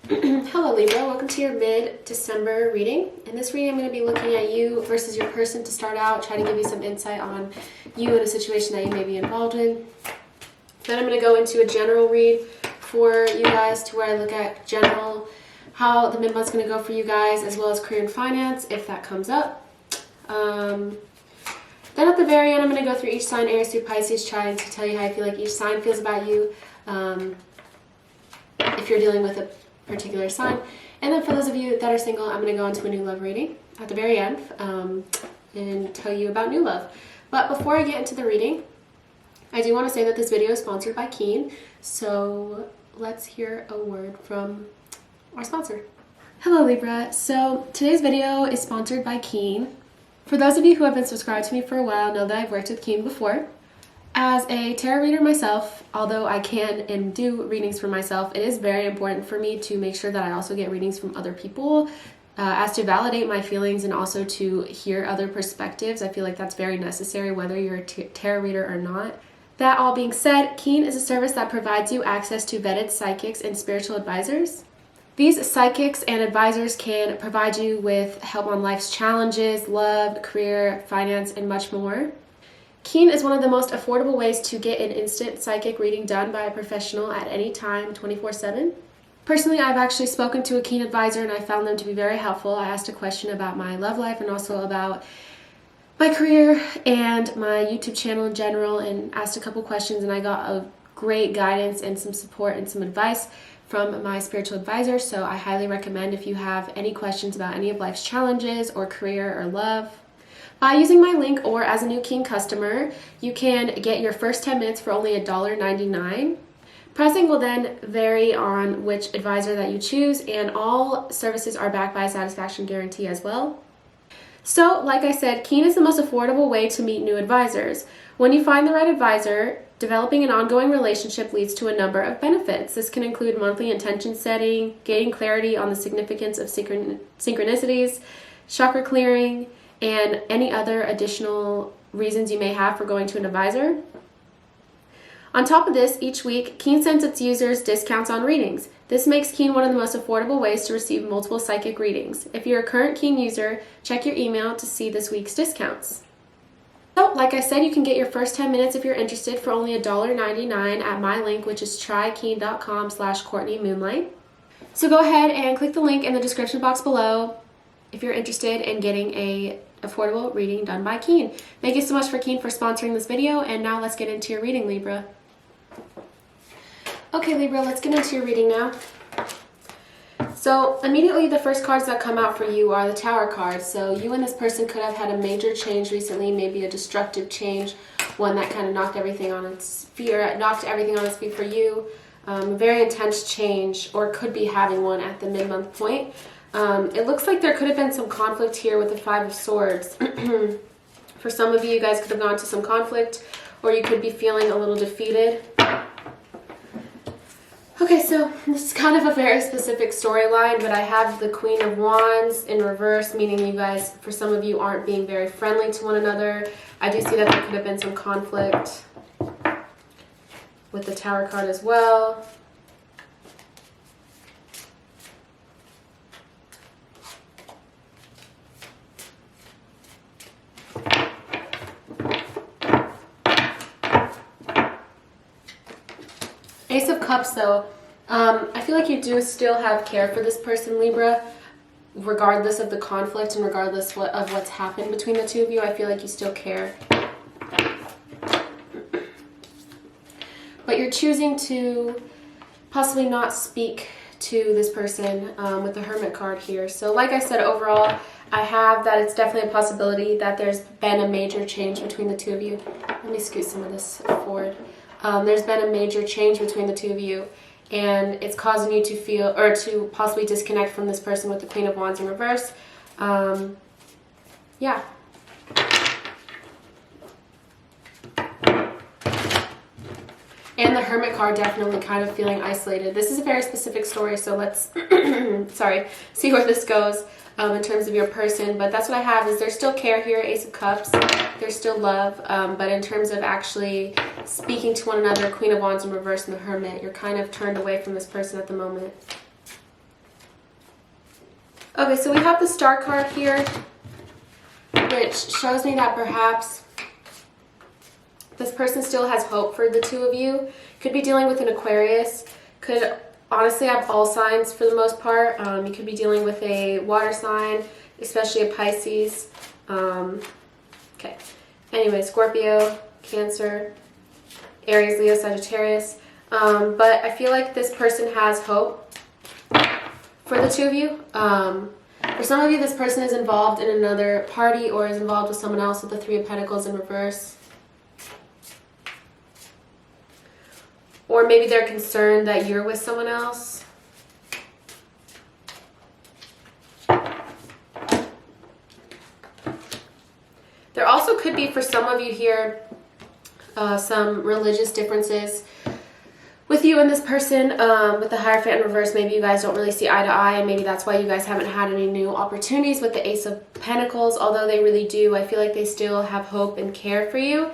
Hello Libra, welcome to your mid-December reading. In this reading I'm going to be looking at you versus your person to start out, try to give you some insight on you in a situation that you may be involved in. Then I'm going to go into a general read for you guys to where I look at general, how the mid-month's going to go for you guys, as well as career and finance if that comes up. Then at the very end I'm going to go through each sign, Aries through Pisces, trying to tell you how I feel like each sign feels about you. If you're dealing with a particular sign. And then for those of you that are single, I'm going to go into a new love reading at the very end and tell you about new love. But before I get into the reading, I do want to say that this video is sponsored by Keen. So let's hear a word from our sponsor. Hello Libra. So today's video is sponsored by Keen. For those of you who have been subscribed to me for a while know that I've worked with Keen before. As a tarot reader myself, although I can and do readings for myself, it is very important for me to make sure that I also get readings from other people as to validate my feelings and also to hear other perspectives. I feel like that's very necessary whether you're a tarot reader or not. That all being said, Keen is a service that provides you access to vetted psychics and spiritual advisors. These psychics and advisors can provide you with help on life's challenges, love, career, finance, and much more. Keen is one of the most affordable ways to get an instant psychic reading done by a professional at any time, 24/7. Personally, I've actually spoken to a Keen advisor and I found them to be very helpful. I asked a question about my love life and also about my career and my YouTube channel in general, and asked a couple questions, and I got a great guidance and some support and some advice from my spiritual advisor. So I highly recommend if you have any questions about any of life's challenges or career or love. By using my link or as a new Keen customer, you can get your first 10 minutes for only $1.99. Pricing will then vary on which advisor that you choose, and all services are backed by a satisfaction guarantee as well. So, like I said, Keen is the most affordable way to meet new advisors. When you find the right advisor, developing an ongoing relationship leads to a number of benefits. This can include monthly intention setting, gaining clarity on the significance of synchronicities, chakra clearing, and any other additional reasons you may have for going to an advisor. On top of this, each week, Keen sends its users discounts on readings. This makes Keen one of the most affordable ways to receive multiple psychic readings. If you're a current Keen user, check your email to see this week's discounts. So, like I said, you can get your first 10 minutes if you're interested for only $1.99 at my link, which is trykeen.com/CourtneyMoonlight. So go ahead and click the link in the description box below if you're interested in getting a affordable reading done by Keen. Thank you so much for Keen for sponsoring this video, and now let's get into your reading, Libra. Okay, Libra, let's get into your reading now. So immediately the first cards that come out for you are the Tower cards. So you and this person could have had a major change recently, maybe a destructive change, one that kind of knocked everything on its feet for you. Very intense change, or could be having one at the mid-month point. It looks like there could have been some conflict here with the Five of Swords. For some of you, you guys could have gone to some conflict, or you could be feeling a little defeated. Okay, so this is kind of a very specific storyline, but I have the Queen of Wands in reverse, meaning you guys, for some of you, aren't being very friendly to one another. I do see that there could have been some conflict with the Tower card as well. Ace of Cups, though, I feel like you do still have care for this person, Libra, regardless of the conflict and regardless of what's happened between the two of you. I feel like you still care. But you're choosing to possibly not speak to this person with the Hermit card here. So like I said, overall, I have that it's definitely a possibility that there's been a major change between the two of you. Let me scoot some of this forward. There's been a major change between the two of you, and it's causing you to feel, or to possibly disconnect from this person with the Queen of Wands in reverse. Yeah. And the Hermit card, definitely kind of feeling isolated. This is a very specific story, so let's see where this goes in terms of your person. But that's what I have, is there's still care here, Ace of Cups. There's still love, but in terms of actually speaking to one another, Queen of Wands in reverse and the Hermit, you're kind of turned away from this person at the moment. Okay, so we have the Star card here, which shows me that perhaps this person still has hope for the two of you. Could be dealing with an Aquarius. Could honestly have all signs for the most part. You could be dealing with a water sign, especially a Pisces. Okay. Anyway, Scorpio, Cancer, Aries, Leo, Sagittarius. But I feel like this person has hope for the two of you. For some of you, this person is involved in another party or is involved with someone else with the Three of Pentacles in reverse. Or maybe they're concerned that you're with someone else. There also could be, for some of you here, some religious differences with you and this person. With the Hierophant in reverse, maybe you guys don't really see eye to eye, and maybe that's why you guys haven't had any new opportunities with the Ace of Pentacles. Although they really do, I feel like they still have hope and care for you.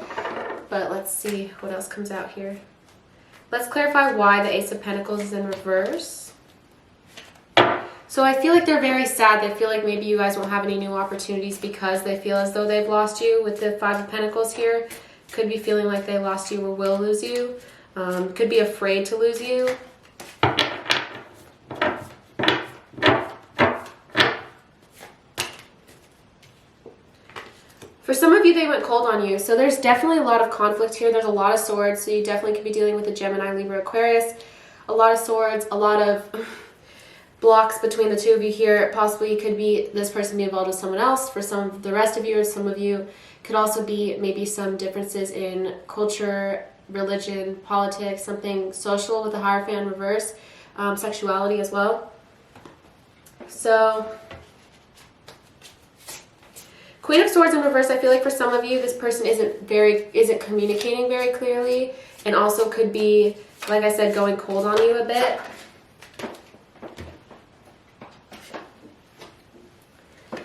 But let's see what else comes out here. Let's clarify why the Ace of Pentacles is in reverse. So I feel like they're very sad. They feel like maybe you guys won't have any new opportunities because they feel as though they've lost you with the Five of Pentacles here. Could be feeling like they lost you or will lose you. Could be afraid to lose you. For some of you, they went cold on you. So there's definitely a lot of conflict here. There's a lot of swords. So you definitely could be dealing with a Gemini, Libra, Aquarius. A lot of swords, a lot of blocks between the two of you here. Possibly could be this person be involved with someone else. For some of the rest of you, or some of you could also be maybe some differences in culture, religion, politics, something social with the Hierophant in reverse, sexuality as well. So Queen of Swords in reverse, I feel like for some of you, this person isn't communicating very clearly, and also could be, like I said, going cold on you a bit.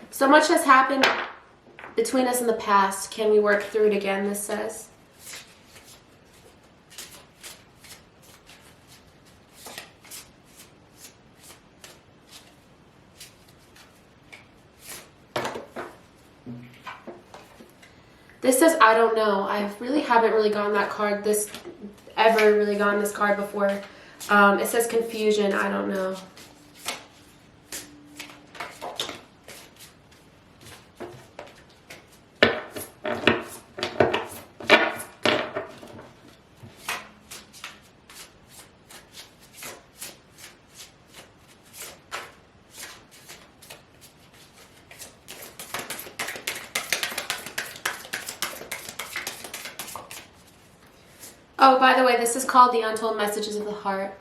So much has happened between us in the past. Can we work through it again, this says. This says, I don't know. I really haven't really gotten that card, this card before. It says confusion. I don't know. Oh, by the way, this is called the Untold Messages of the Heart.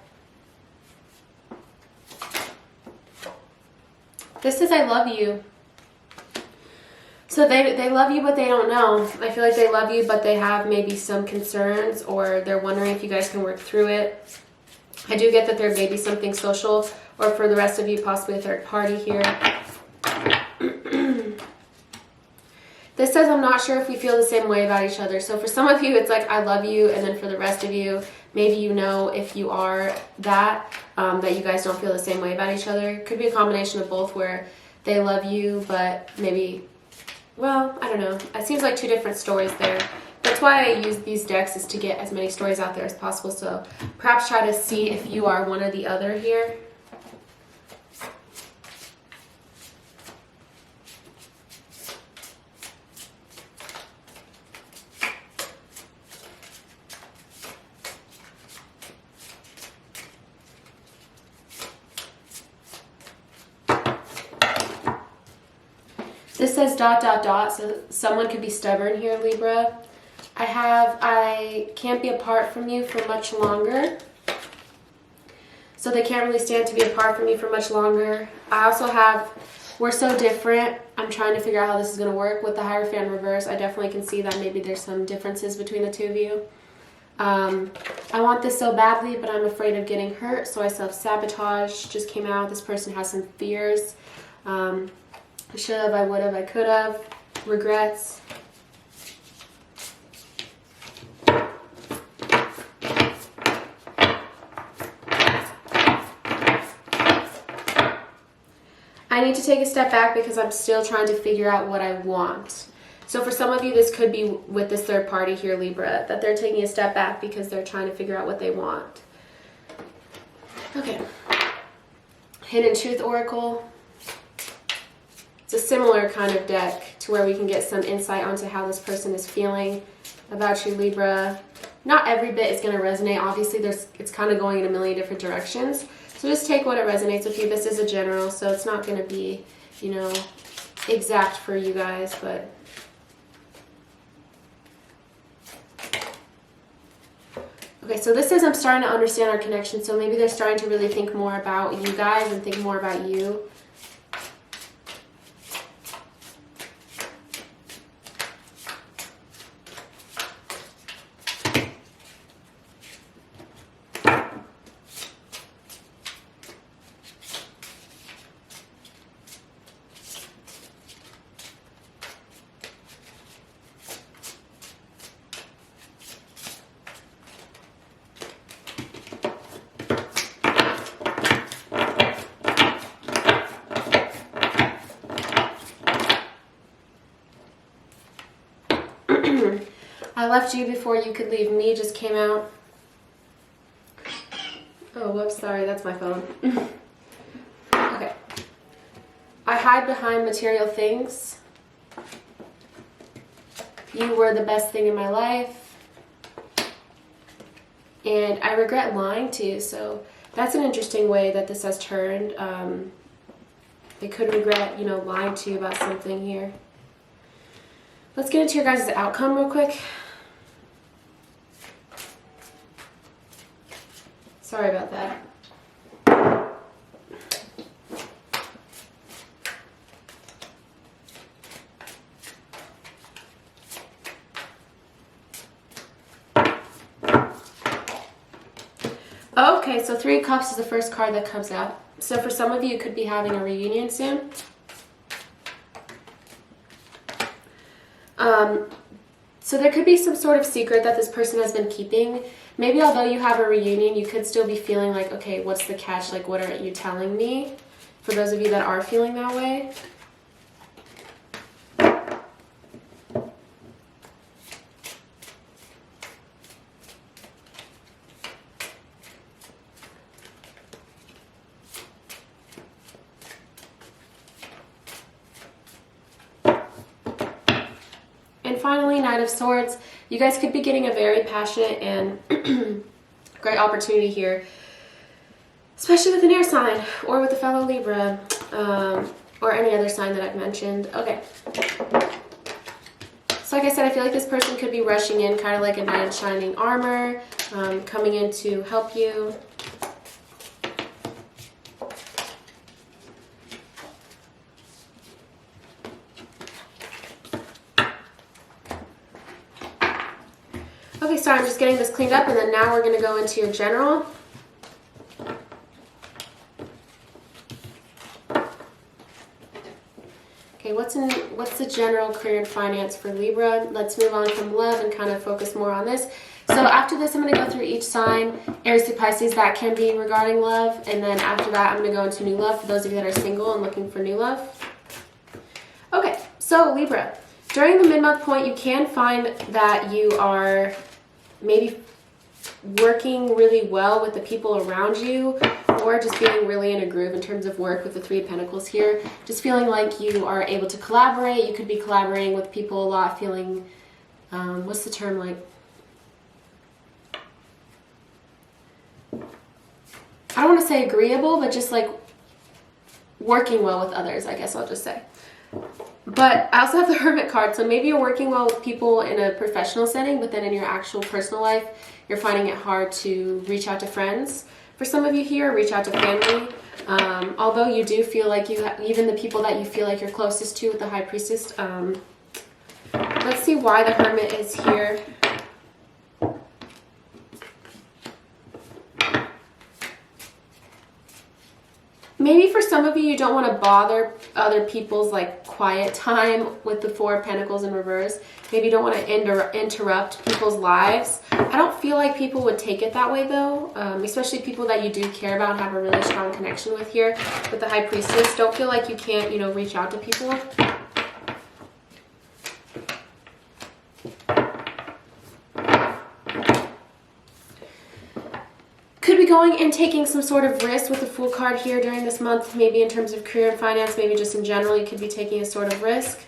This is I love you. So they love you, but they don't know. I feel like they love you, but they have maybe some concerns, or they're wondering if you guys can work through it. I do get that there may be something social, or for the rest of you, possibly a third party here. This says, I'm not sure if we feel the same way about each other. So for some of you, it's like, I love you. And then for the rest of you, maybe you know if you are that you guys don't feel the same way about each other. Could be a combination of both where they love you, but maybe, well, I don't know. It seems like two different stories there. That's why I use these decks, is to get as many stories out there as possible. So perhaps try to see if you are one or the other here. This says ... So someone could be stubborn here, Libra. I can't be apart from you for much longer. So they can't really stand to be apart from you for much longer. I also have, we're so different. I'm trying to figure out how this is going to work with the Hierophant reverse. I definitely can see that maybe there's some differences between the two of you. I want this so badly, but I'm afraid of getting hurt, so I self-sabotage. Just came out. This person has some fears. I should have, I would have, I could have. Regrets. I need to take a step back because I'm still trying to figure out what I want. So for some of you, this could be with this third party here, Libra, that they're taking a step back because they're trying to figure out what they want. Okay. Hidden Truth Oracle. It's a similar kind of deck to where we can get some insight onto how this person is feeling about you, Libra. Not every bit is going to resonate. Obviously, it's kind of going in a million different directions. So just take what it resonates with you. This is a general, so it's not going to be, you know, exact for you guys, but... Okay, so this says I'm starting to understand our connection, so maybe they're starting to really think more about you guys and think more about you. I left you before you could leave me just came out. Oh, whoops, sorry, that's my phone. Okay. I hide behind material things. You were the best thing in my life. And I regret lying to you, so that's an interesting way that this has turned. They could regret, you know, lying to you about something here. Let's get into your guys' outcome real quick. Sorry about that. Okay, so Three of Cups is the first card that comes out. So for some of you, you could be having a reunion soon. So there could be some sort of secret that this person has been keeping. Maybe although you have a reunion, you could still be feeling like, okay, what's the catch? Like, what are you telling me? For those of you that are feeling that way. And finally, Knight of Swords. You guys could be getting a very passionate and great opportunity here, especially with an air sign or with a fellow Libra or any other sign that I've mentioned. Okay. So like I said, I feel like this person could be rushing in kind of like a knight in shining armor, coming in to help you. Okay, so I'm just getting this cleaned up, and then now we're going to go into your general. Okay, what's the general career and finance for Libra? Let's move on from love and kind of focus more on this. So after this, I'm going to go through each sign, Aries to Pisces, that can be regarding love, and then after that, I'm going to go into new love for those of you that are single and looking for new love. Okay, so Libra, during the mid-month point, you can find that you are maybe working really well with the people around you, or just being really in a groove in terms of work with the Three of Pentacles here. Just feeling like you are able to collaborate. You could be collaborating with people a lot, feeling, what's the term, like, I don't want to say agreeable, but just like working well with others, I guess I'll just say. But I also have the Hermit card, so maybe you're working well with people in a professional setting, but then in your actual personal life, you're finding it hard to reach out to friends. For some of you here, reach out to family. Although you do feel like you even the people that you feel like you're closest to with the High Priestess. Let's see why the Hermit is here. Maybe for some of you, you don't want to bother other people's like quiet time with the Four of Pentacles in reverse. Maybe you don't want to interrupt people's lives. I don't feel like people would take it that way though, especially people that you do care about and have a really strong connection with here. With the High Priestess, don't feel like you can't, you know, reach out to people. Could be going and taking some sort of risk with the Fool card here during this month, maybe in terms of career and finance, maybe just in general, you could be taking a sort of risk.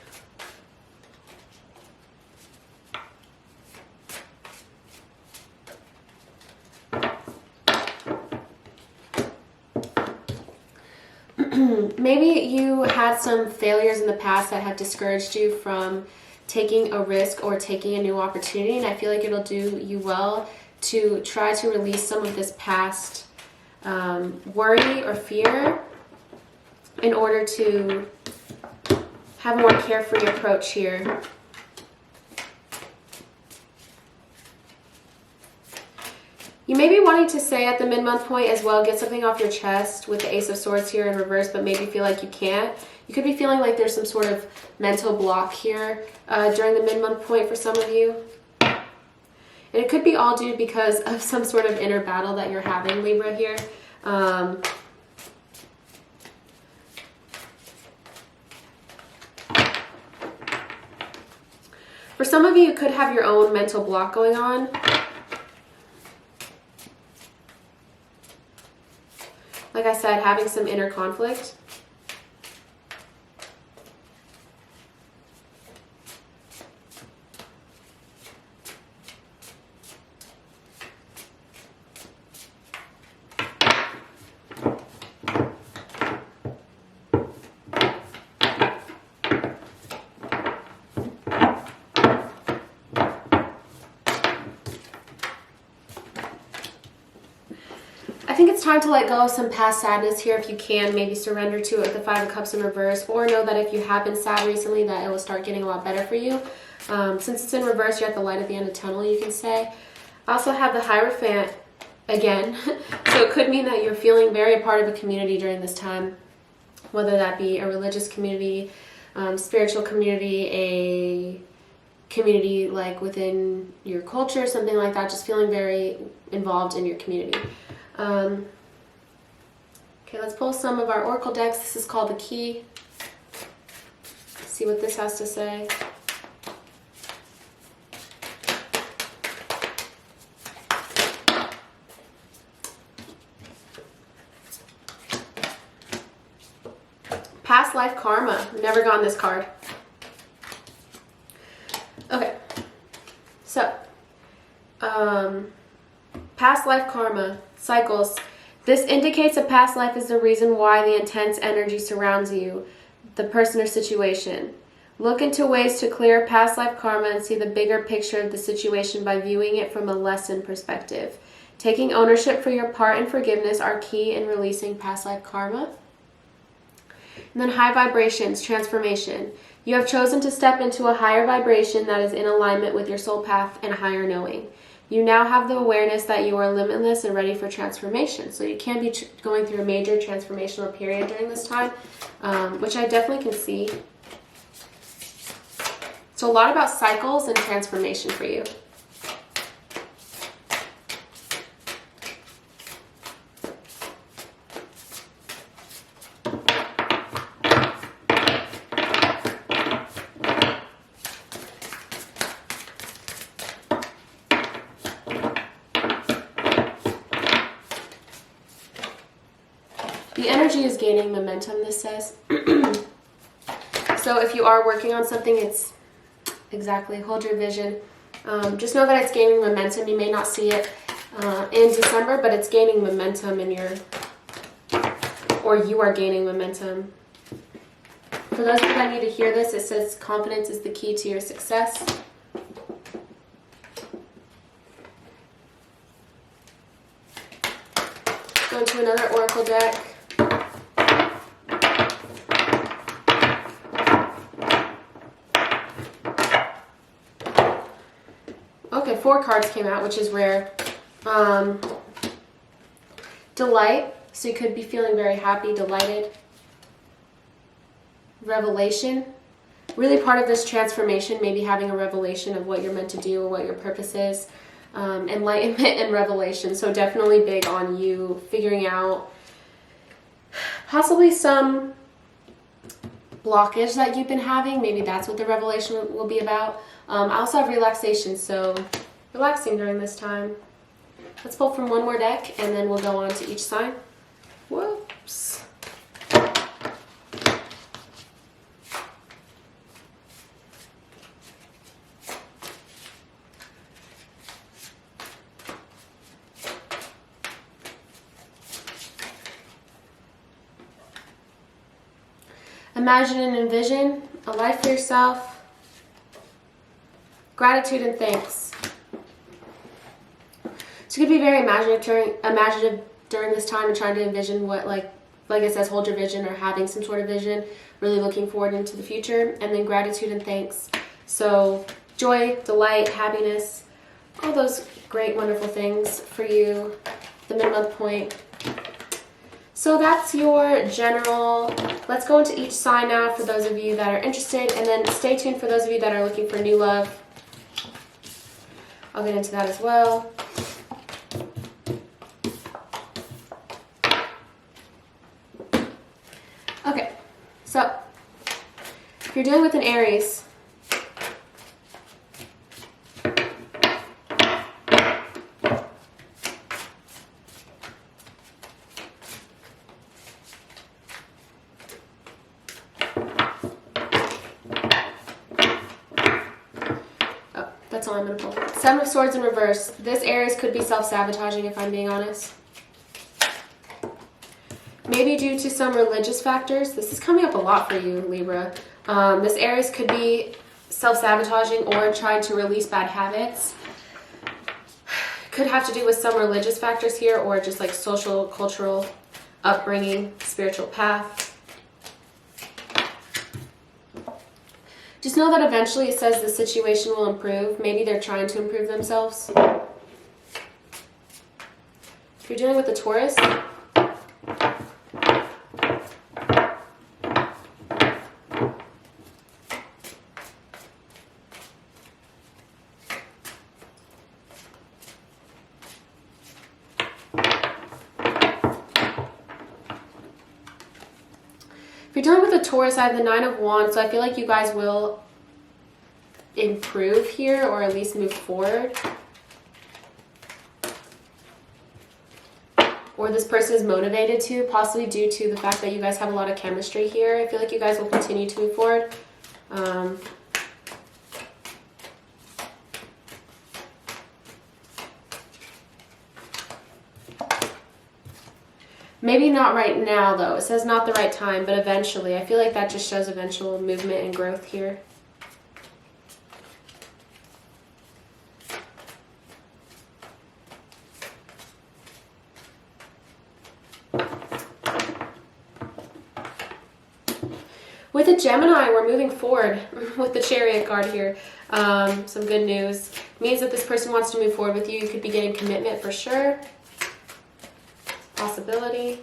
Maybe you had some failures in the past that have discouraged you from taking a risk or taking a new opportunity, and I feel like it'll do you well to try to release some of this past worry or fear in order to have a more carefree approach here. You may be wanting to say at the mid-month point as well, get something off your chest with the Ace of Swords here in reverse, but maybe feel like you can't. You could be feeling like there's some sort of mental block here during the mid-month point for some of you. And it could be all due because of some sort of inner battle that you're having, Libra, here. For some of you, you could have your own mental block going on. Like I said, having some inner conflict. I think it's time to let go of some past sadness here if you can. Maybe surrender to it with the Five of Cups in reverse, or know that if you have been sad recently that it will start getting a lot better for you. Since it's in reverse, you're at the light at the end of the tunnel, you can say. I also have the Hierophant again, so it could mean that you're feeling very a part of a community during this time, whether that be a religious community, spiritual community, a community like within your culture, something like that, just feeling very involved in your community. Okay, let's pull some of our oracle decks. This is called the Key. See what this has to say. Past life karma. Never gotten this card. Okay, so past life karma, cycles. This indicates a past life is the reason why the intense energy surrounds you, the person or situation. Look into ways to clear past life karma and see the bigger picture of the situation by viewing it from a lesson perspective. Taking ownership for your part and forgiveness are key in releasing past life karma. And then high vibrations, transformation. You have chosen to step into a higher vibration that is in alignment with your soul path and higher knowing. You now have the awareness that you are limitless and ready for transformation. So you can be going through a major transformational period during this time, which I definitely can see. So a lot about cycles and transformation for you. The energy is gaining momentum, this says. So if you are working on something, it's exactly, hold your vision. Just know that it's gaining momentum. You may not see it in December, but it's gaining momentum in your, or you are gaining momentum. For those of you that need to hear this, it says confidence is the key to your success. Go to another oracle deck. Okay, 4 cards came out, which is rare. Delight, so you could be feeling very happy, delighted. Revelation, really part of this transformation, maybe having a revelation of what you're meant to do or what your purpose is. Enlightenment and revelation. So definitely big on you figuring out possibly some blockage that you've been having. Maybe that's what the revelation will be about. I also have relaxation, so relaxing during this time. Let's pull from one more deck and then we'll go on to each sign. Whoops. Imagine and envision a life for yourself. Gratitude and thanks. So you could be very imaginative during this time and trying to envision what, like it says, hold your vision or having some sort of vision, really looking forward into the future. And then gratitude and thanks. So joy, delight, happiness, all those great, wonderful things for you, the mid-month point. So that's your general. Let's go into each sign now for those of you that are interested, and then stay tuned for those of you that are looking for new love. I'll get into that as well. Okay, so if you're dealing with an Aries, that's all I'm going to pull. Seven of Swords in reverse. This Aries could be self-sabotaging, if I'm being honest. Maybe due to some religious factors. This is coming up a lot for you, Libra. This Aries could be self-sabotaging or trying to release bad habits. Could have to do with some religious factors here, or just like social, cultural upbringing, spiritual path. Just know that eventually it says the situation will improve. Maybe they're trying to improve themselves. If you're dealing with a Taurus, if you're dealing with a Taurus, I have the Nine of Wands, so I feel like you guys will improve here, or at least move forward. Or this person is motivated to, possibly due to the fact that you guys have a lot of chemistry here. I feel like you guys will continue to move forward. Maybe not right now, though. It says not the right time, but eventually. I feel like that just shows eventual movement and growth here. With a Gemini, we're moving forward with the Chariot card here. Some good news. It means that this person wants to move forward with you. You could be getting commitment for sure. Possibility.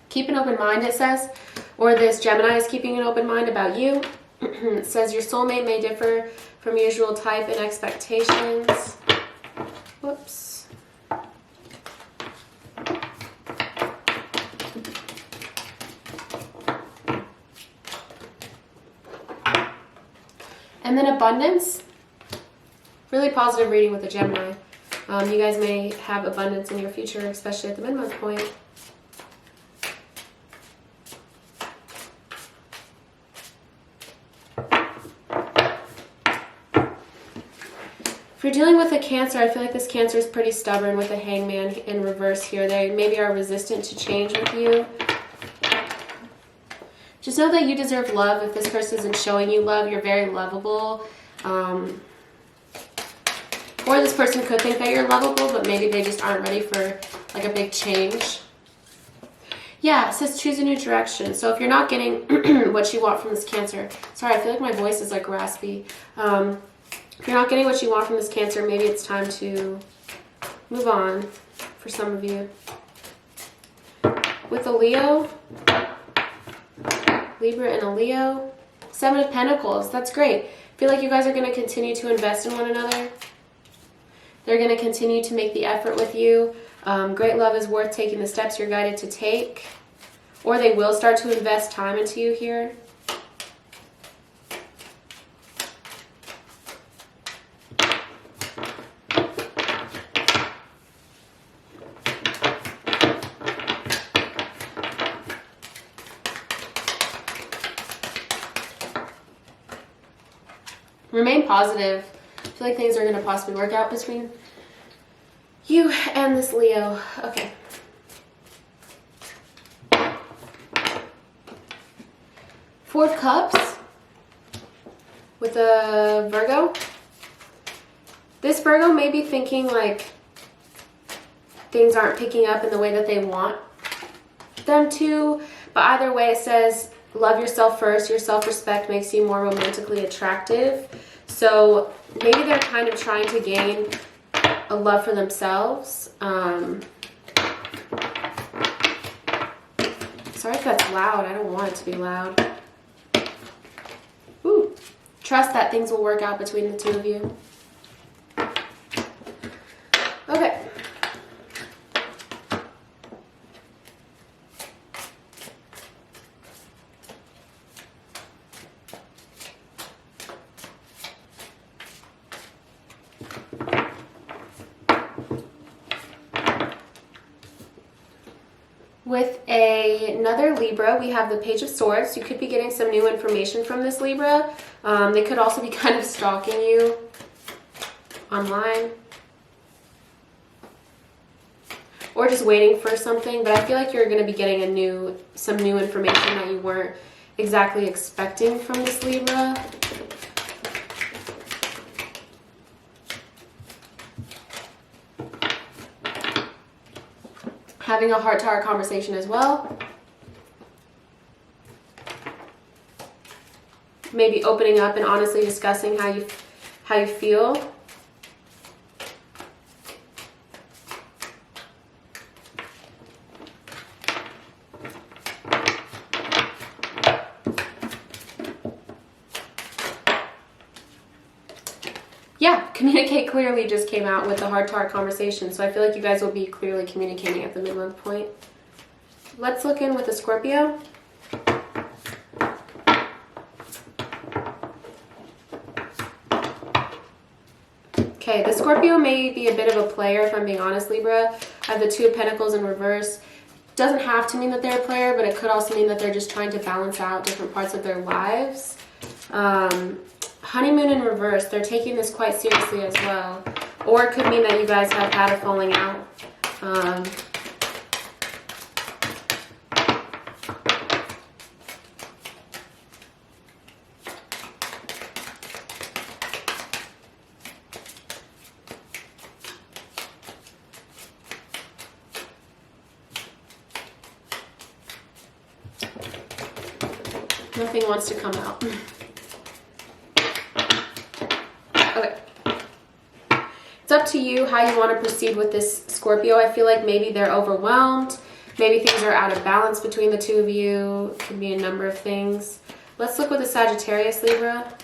Keep an open mind, it says. Or this Gemini is keeping an open mind about you. It says your soulmate may differ from usual type and expectations. Whoops. And then abundance. Really positive reading with a Gemini. You guys may have abundance in your future, especially at the mid-month point. If you're dealing with a Cancer, I feel like this Cancer is pretty stubborn with a Hangman in reverse here. They maybe are resistant to change with you. Just know that you deserve love. If this person isn't showing you love, you're very lovable. Or this person could think that you're lovable, but maybe they just aren't ready for like a big change. Yeah, it says choose a new direction. So if you're not getting what you want from this Cancer, sorry, I feel like my voice is like raspy. If you're not getting what you want from this Cancer, maybe it's time to move on for some of you. With a Leo, Libra and a Leo, 7 of Pentacles. That's great. I feel like you guys are going to continue to invest in one another. They're going to continue to make the effort with you. Great love is worth taking the steps you're guided to take. Or they will start to invest time into you here. Remain positive. I feel like things are going to possibly work out between you and this Leo. Okay. Four of Cups with a Virgo. This Virgo may be thinking like things aren't picking up in the way that they want them to. But either way, it says love yourself first. Your self-respect makes you more romantically attractive. So maybe they're kind of trying to gain a love for themselves. Sorry if that's loud. I don't want it to be loud. Ooh. Trust that things will work out between the two of you. Okay. With another Libra, we have the Page of Swords. You could be getting some new information from this Libra. They could also be kind of stalking you online. Or just waiting for something. But I feel like you're going to be getting some new information that you weren't exactly expecting from this Libra. Having a heart-to-heart conversation as well. Maybe opening up and honestly discussing how you feel. Yeah, communicate clearly just came out with the heart-to-heart conversation. So I feel like you guys will be clearly communicating at the mid-month point. Let's look in with the Scorpio. Okay, the Scorpio may be a bit of a player, if I'm being honest, Libra. I have the Two of Pentacles in reverse. Doesn't have to mean that they're a player, but it could also mean that they're just trying to balance out different parts of their lives. Honeymoon in reverse, they're taking this quite seriously as well. Or it could mean that you guys have had a falling out. Nothing wants to come out. Okay. It's up to you how you want to proceed with this Scorpio. I feel like maybe they're overwhelmed. Maybe things are out of balance between the two of you. It could be a number of things. Let's look with the Sagittarius, Libra.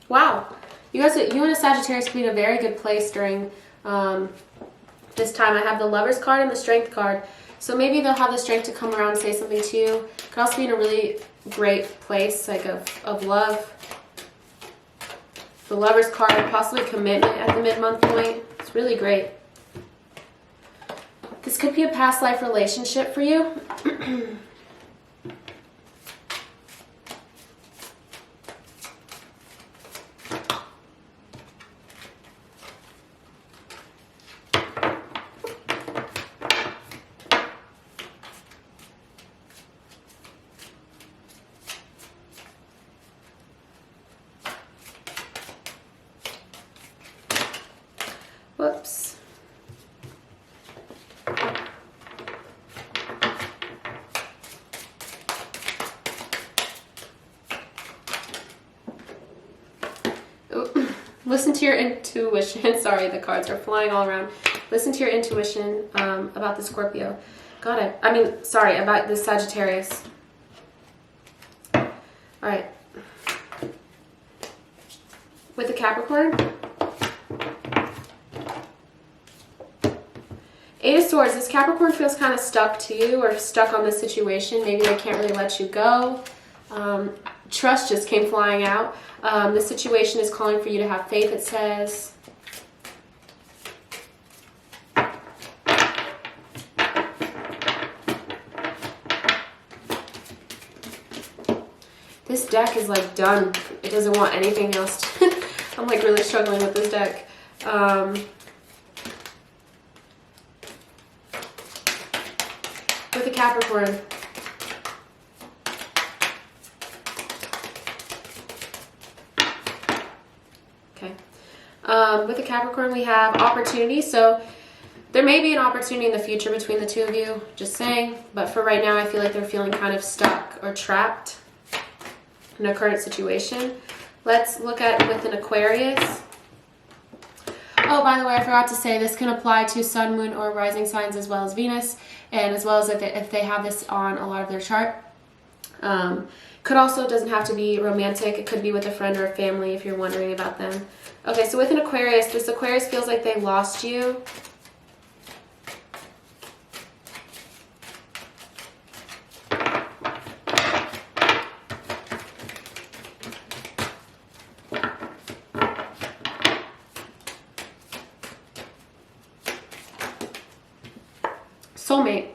Wow. You and a Sagittarius could be in a very good place during this time. I have the Lover's card and the Strength card. So maybe they'll have the strength to come around and say something to you. Could also be in a really great place, like of love. The Lover's card, possibly commitment at the mid-month point. It's really great. This could be a past life relationship for you. Whoops. Listen to your intuition. Sorry, the cards are flying all around. Listen to your intuition about the Scorpio. Sorry, about the Sagittarius. All right. With the Capricorn, Eight of Swords. This Capricorn feels kind of stuck to you or stuck on this situation. Maybe they can't really let you go. Trust just came flying out. This situation is calling for you to have faith, it says. This deck is like done. It doesn't want anything else. I'm like really struggling with this deck. With the Capricorn. Okay. With the Capricorn, we have opportunity. So there may be an opportunity in the future between the two of you, just saying. But for right now, I feel like they're feeling kind of stuck or trapped in a current situation. Let's look at with an Aquarius. Oh, by the way, I forgot to say this can apply to sun, moon, or rising signs as well as Venus, and as well as if they have this on a lot of their chart. Could also, doesn't have to be romantic. It could be with a friend or a family if you're wondering about them. Okay, so with an Aquarius, this Aquarius feels like they lost you. Soulmate.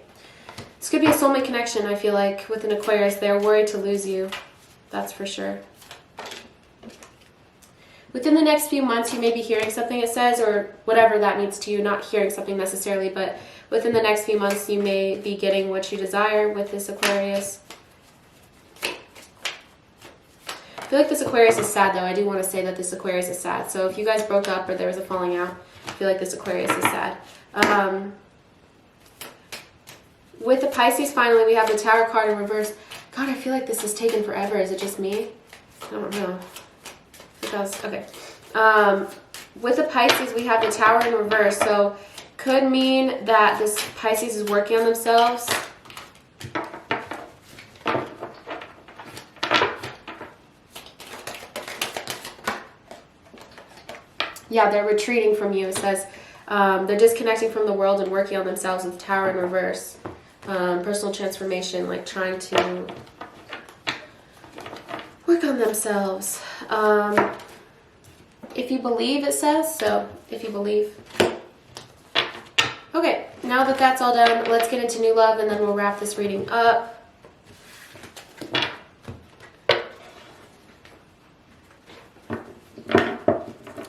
This could be a soulmate connection, I feel like, with an Aquarius. They're worried to lose you. That's for sure. Within the next few months, you may be hearing something, it says, or whatever that means to you. Not hearing something necessarily, but within the next few months, you may be getting what you desire with this Aquarius. I feel like this Aquarius is sad, though. I do want to say that this Aquarius is sad. So if you guys broke up or there was a falling out, I feel like this Aquarius is sad. With the Pisces, finally, we have the Tower card in reverse. God, I feel like this is taking forever. Is it just me? I don't know. Okay. With the Pisces, we have the Tower in reverse. So, could mean that this Pisces is working on themselves. Yeah, they're retreating from you. It says they're disconnecting from the world and working on themselves with the Tower in reverse. Personal transformation, like trying to work on themselves. If you believe, it says. So, if you believe. Okay, now that that's all done, let's get into new love and then we'll wrap this reading up.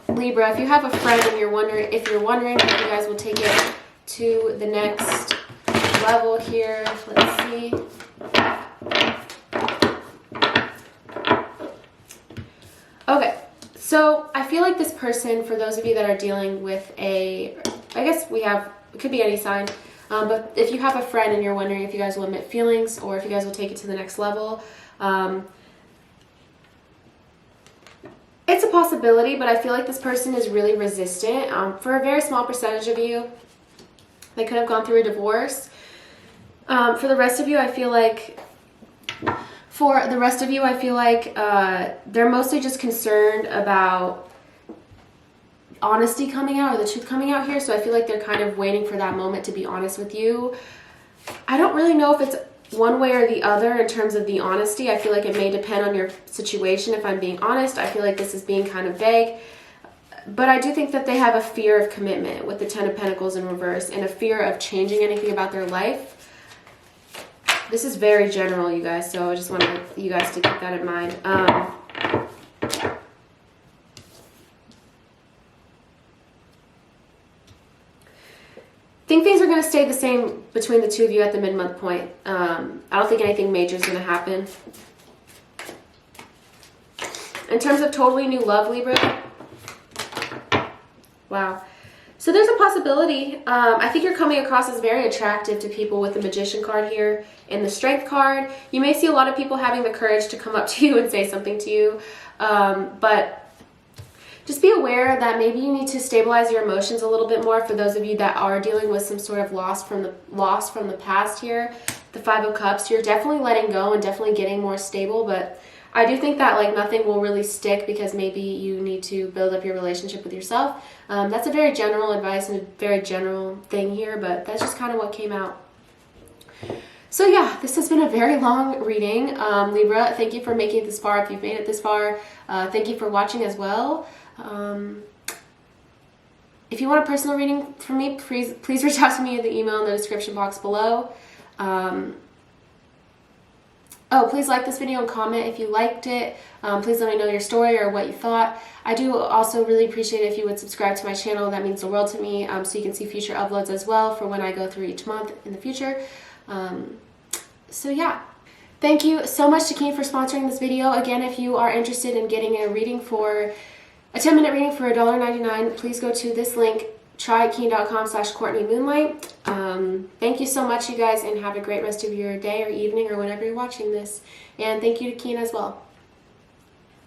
Libra, if you have a friend and you're wondering if you guys will take it to the next level here, let's see. Okay, so I feel like this person, for those of you that are dealing with I guess it could be any sign, but if you have a friend and you're wondering if you guys will admit feelings or if you guys will take it to the next level, it's a possibility, but I feel like this person is really resistant. For a very small percentage of you, they could have gone through a divorce. For the rest of you, I feel like they're mostly just concerned about honesty coming out or the truth coming out here. So I feel like they're kind of waiting for that moment to be honest with you. I don't really know if it's one way or the other in terms of the honesty. I feel like it may depend on your situation, if I'm being honest. I feel like this is being kind of vague. But I do think that they have a fear of commitment with the Ten of Pentacles in reverse and a fear of changing anything about their life. This is very general, you guys, so I just want you guys to keep that in mind. I think things are going to stay the same between the two of you at the mid-month point. I don't think anything major is going to happen. In terms of totally new love, Libra. Wow. So there's a possibility. I think you're coming across as very attractive to people with the Magician card here and the Strength card. You may see a lot of people having the courage to come up to you and say something to you. But just be aware that maybe you need to stabilize your emotions a little bit more for those of you that are dealing with some sort of loss from the past here. The Five of Cups, you're definitely letting go and definitely getting more stable, but I do think that like nothing will really stick because maybe you need to build up your relationship with yourself. That's a very general advice and a very general thing here, but that's just kind of what came out. So yeah, this has been a very long reading. Libra, thank you for making it this far. If you've made it this far, thank you for watching as well. If you want a personal reading from me, please reach out to me in the email in the description box below. Please like this video and comment if you liked it. Please let me know your story or what you thought. I do also really appreciate it if you would subscribe to my channel. That means the world to me, so you can see future uploads as well for when I go through each month in the future. So yeah, thank you so much to Keen for sponsoring this video. Again, if you are interested in getting a 10-minute reading for $1.99, please go to this link, trykeen.com/CourtneyMoonlight. Thank you so much, you guys, and have a great rest of your day or evening or whenever you're watching this. And thank you to Keen as well.